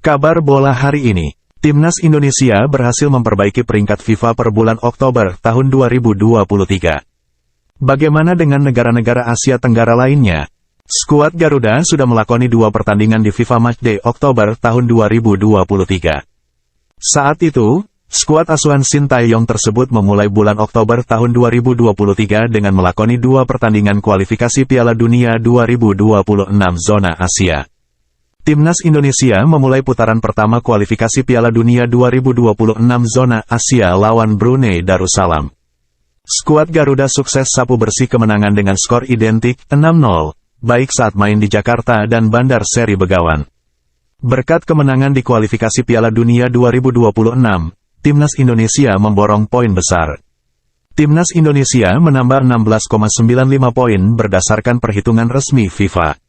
Kabar bola hari ini, Timnas Indonesia berhasil memperbaiki peringkat FIFA per bulan Oktober tahun 2023. Bagaimana dengan negara-negara Asia Tenggara lainnya? Skuad Garuda sudah melakoni 2 pertandingan di FIFA Matchday Oktober tahun 2023. Saat itu, skuad asuhan Shin Tae-yong tersebut memulai bulan Oktober tahun 2023 dengan melakoni 2 pertandingan kualifikasi Piala Dunia 2026 zona Asia. Timnas Indonesia memulai putaran pertama kualifikasi Piala Dunia 2026 zona Asia lawan Brunei Darussalam. Skuad Garuda sukses sapu bersih kemenangan dengan skor identik 6-0, baik saat main di Jakarta dan Bandar Seri Begawan. Berkat kemenangan di kualifikasi Piala Dunia 2026, Timnas Indonesia memborong poin besar. Timnas Indonesia menambah 16,95 poin berdasarkan perhitungan resmi FIFA.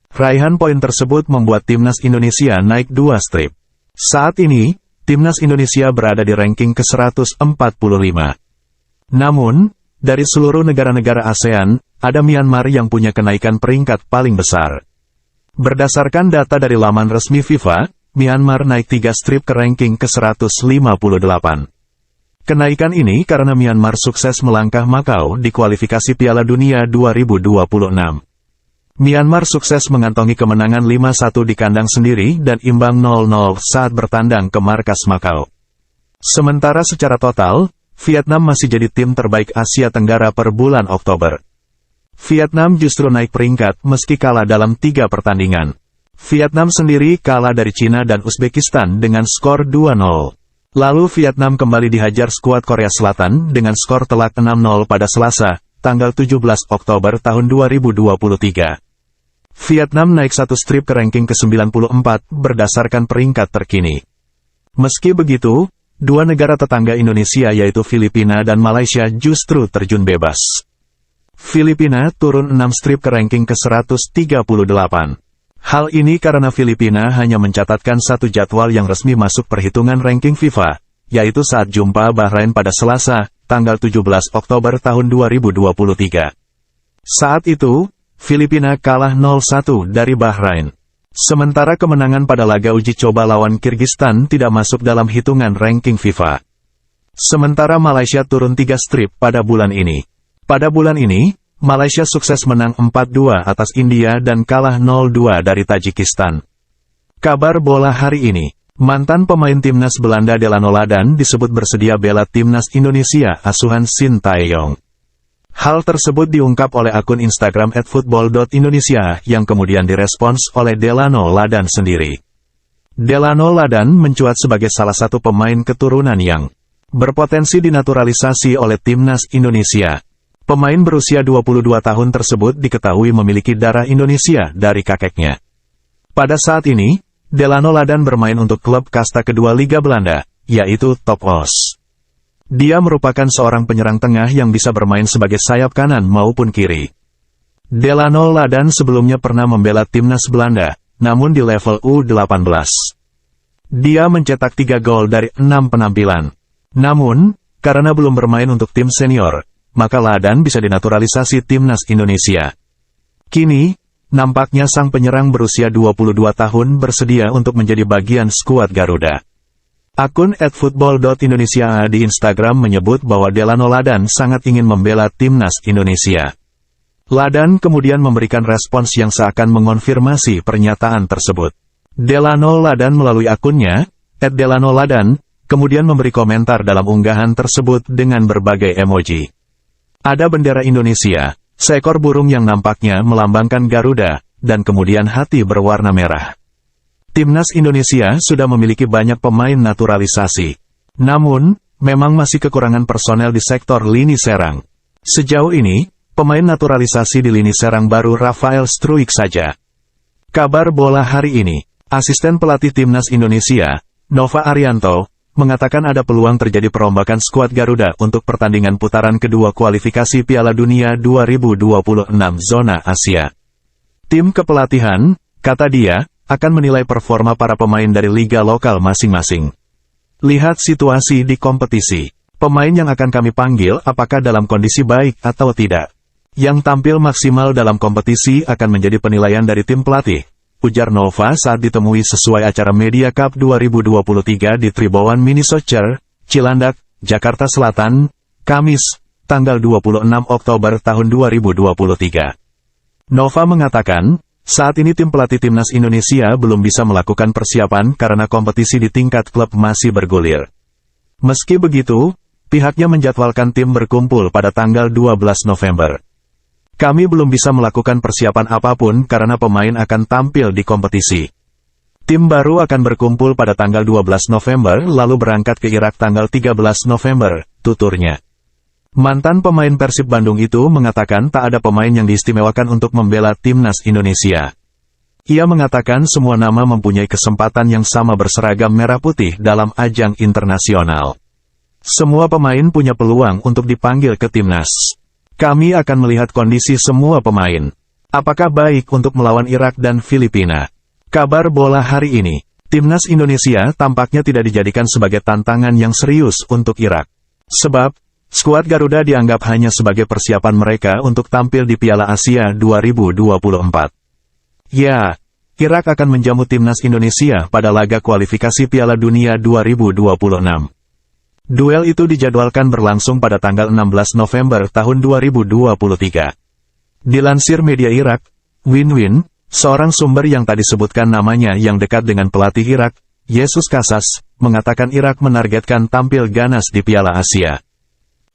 Raihan poin tersebut membuat Timnas Indonesia naik 2 strip. Saat ini, Timnas Indonesia berada di ranking ke-145. Namun, dari seluruh negara-negara ASEAN, ada Myanmar yang punya kenaikan peringkat paling besar. Berdasarkan data dari laman resmi FIFA, Myanmar naik 3 strip ke ranking ke-158. Kenaikan ini karena Myanmar sukses melangkah Makau di kualifikasi Piala Dunia 2026. Myanmar sukses mengantongi kemenangan 5-1 di kandang sendiri dan imbang 0-0 saat bertandang ke markas Makau. Sementara secara total, Vietnam masih jadi tim terbaik Asia Tenggara per bulan Oktober. Vietnam justru naik peringkat meski kalah dalam 3 pertandingan. Vietnam sendiri kalah dari Cina dan Uzbekistan dengan skor 2-0. Lalu Vietnam kembali dihajar skuad Korea Selatan dengan skor telak 6-0 pada Selasa, tanggal 17 Oktober tahun 2023. Vietnam naik 1 strip ke ranking ke-94 berdasarkan peringkat terkini. Meski begitu, 2 negara tetangga Indonesia yaitu Filipina dan Malaysia justru terjun bebas. Filipina turun 6 strip ke ranking ke-138. Hal ini karena Filipina hanya mencatatkan 1 jadwal yang resmi masuk perhitungan ranking FIFA, yaitu saat jumpa Bahrain pada Selasa, tanggal 17 Oktober tahun 2023. Saat itu, Filipina kalah 0-1 dari Bahrain. Sementara kemenangan pada laga uji coba lawan Kirgistan tidak masuk dalam hitungan ranking FIFA. Sementara Malaysia turun 3 strip pada bulan ini. Pada bulan ini, Malaysia sukses menang 4-2 atas India dan kalah 0-2 dari Tajikistan. Kabar bola hari ini, mantan pemain timnas Belanda Delano Ladan disebut bersedia bela timnas Indonesia asuhan Shin Tae-yong. Hal tersebut diungkap oleh akun Instagram @football.indonesia yang kemudian direspons oleh Delano Ladan sendiri. Delano Ladan mencuat sebagai salah satu pemain keturunan yang berpotensi dinaturalisasi oleh timnas Indonesia. Pemain berusia 22 tahun tersebut diketahui memiliki darah Indonesia dari kakeknya. Pada saat ini, Delano Ladan bermain untuk klub kasta kedua Liga Belanda, yaitu Top Os. Dia merupakan seorang penyerang tengah yang bisa bermain sebagai sayap kanan maupun kiri. Delano Ladan sebelumnya pernah membela timnas Belanda, namun di level U18. Dia mencetak 3 gol dari 6 penampilan. Namun, karena belum bermain untuk tim senior, maka Ladan bisa dinaturalisasi timnas Indonesia. Kini, nampaknya sang penyerang berusia 22 tahun bersedia untuk menjadi bagian skuad Garuda. Akun @football.indonesia di Instagram menyebut bahwa Delano Ladan sangat ingin membela timnas Indonesia. Ladan kemudian memberikan respons yang seakan mengonfirmasi pernyataan tersebut. Delano Ladan melalui akunnya, @delano_ladan, kemudian memberi komentar dalam unggahan tersebut dengan berbagai emoji. Ada bendera Indonesia, seekor burung yang nampaknya melambangkan Garuda, dan kemudian hati berwarna merah. Timnas Indonesia sudah memiliki banyak pemain naturalisasi. Namun, memang masih kekurangan personel di sektor lini serang. Sejauh ini, pemain naturalisasi di lini serang baru Rafael Struijk saja. Kabar bola hari ini, asisten pelatih Timnas Indonesia, Nova Arianto, mengatakan ada peluang terjadi perombakan skuad Garuda untuk pertandingan putaran kedua kualifikasi Piala Dunia 2026 zona Asia. Tim kepelatihan, kata dia, akan menilai performa para pemain dari liga lokal masing-masing. Lihat situasi di kompetisi. Pemain yang akan kami panggil apakah dalam kondisi baik atau tidak. Yang tampil maksimal dalam kompetisi akan menjadi penilaian dari tim pelatih, ujar Nova saat ditemui sesuai acara Media Cup 2023 di Tribawan Mini Soccer, Cilandak, Jakarta Selatan, Kamis, tanggal 26 Oktober tahun 2023. Nova mengatakan, saat ini tim pelatih timnas Indonesia belum bisa melakukan persiapan karena kompetisi di tingkat klub masih bergulir. Meski begitu, pihaknya menjadwalkan tim berkumpul pada tanggal 12 November. Kami belum bisa melakukan persiapan apapun karena pemain akan tampil di kompetisi. Tim baru akan berkumpul pada tanggal 12 November lalu berangkat ke Irak tanggal 13 November, tuturnya. Mantan pemain Persib Bandung itu mengatakan tak ada pemain yang diistimewakan untuk membela timnas Indonesia. Ia mengatakan semua nama mempunyai kesempatan yang sama berseragam merah putih dalam ajang internasional. Semua pemain punya peluang untuk dipanggil ke timnas. Kami akan melihat kondisi semua pemain. Apakah baik untuk melawan Irak dan Filipina? Kabar bola hari ini, timnas Indonesia tampaknya tidak dijadikan sebagai tantangan yang serius untuk Irak. Sebab, skuad Garuda dianggap hanya sebagai persiapan mereka untuk tampil di Piala Asia 2024. Ya, Irak akan menjamu timnas Indonesia pada laga kualifikasi Piala Dunia 2026. Duel itu dijadwalkan berlangsung pada tanggal 16 November tahun 2023. Dilansir media Irak, Win-Win, seorang sumber yang tadi disebutkan namanya yang dekat dengan pelatih Irak, Yesus Casas, mengatakan Irak menargetkan tampil ganas di Piala Asia.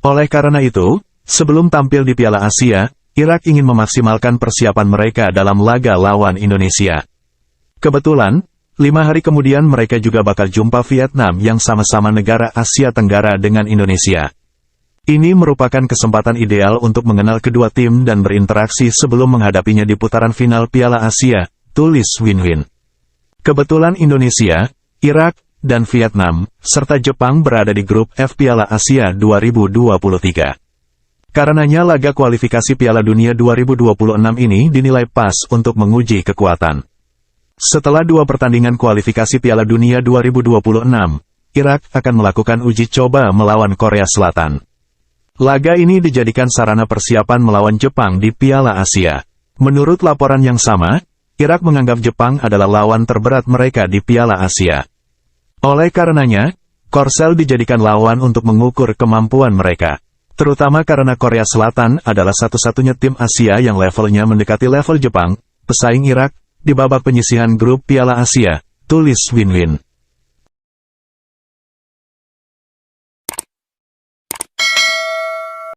Oleh karena itu, sebelum tampil di Piala Asia, Irak ingin memaksimalkan persiapan mereka dalam laga lawan Indonesia. Kebetulan, 5 hari kemudian mereka juga bakal jumpa Vietnam yang sama-sama negara Asia Tenggara dengan Indonesia. Ini merupakan kesempatan ideal untuk mengenal kedua tim dan berinteraksi sebelum menghadapinya di putaran final Piala Asia, tulis Win-Win. Kebetulan Indonesia, Irak, dan Vietnam, serta Jepang berada di grup F Piala Asia 2023. Karenanya laga kualifikasi Piala Dunia 2026 ini dinilai pas untuk menguji kekuatan. Setelah 2 pertandingan kualifikasi Piala Dunia 2026, Irak akan melakukan uji coba melawan Korea Selatan. Laga ini dijadikan sarana persiapan melawan Jepang di Piala Asia. Menurut laporan yang sama, Irak menganggap Jepang adalah lawan terberat mereka di Piala Asia. Oleh karenanya, Korsel dijadikan lawan untuk mengukur kemampuan mereka. Terutama karena Korea Selatan adalah satu-satunya tim Asia yang levelnya mendekati level Jepang, pesaing Irak, di babak penyisihan grup Piala Asia, tulis Win-Win.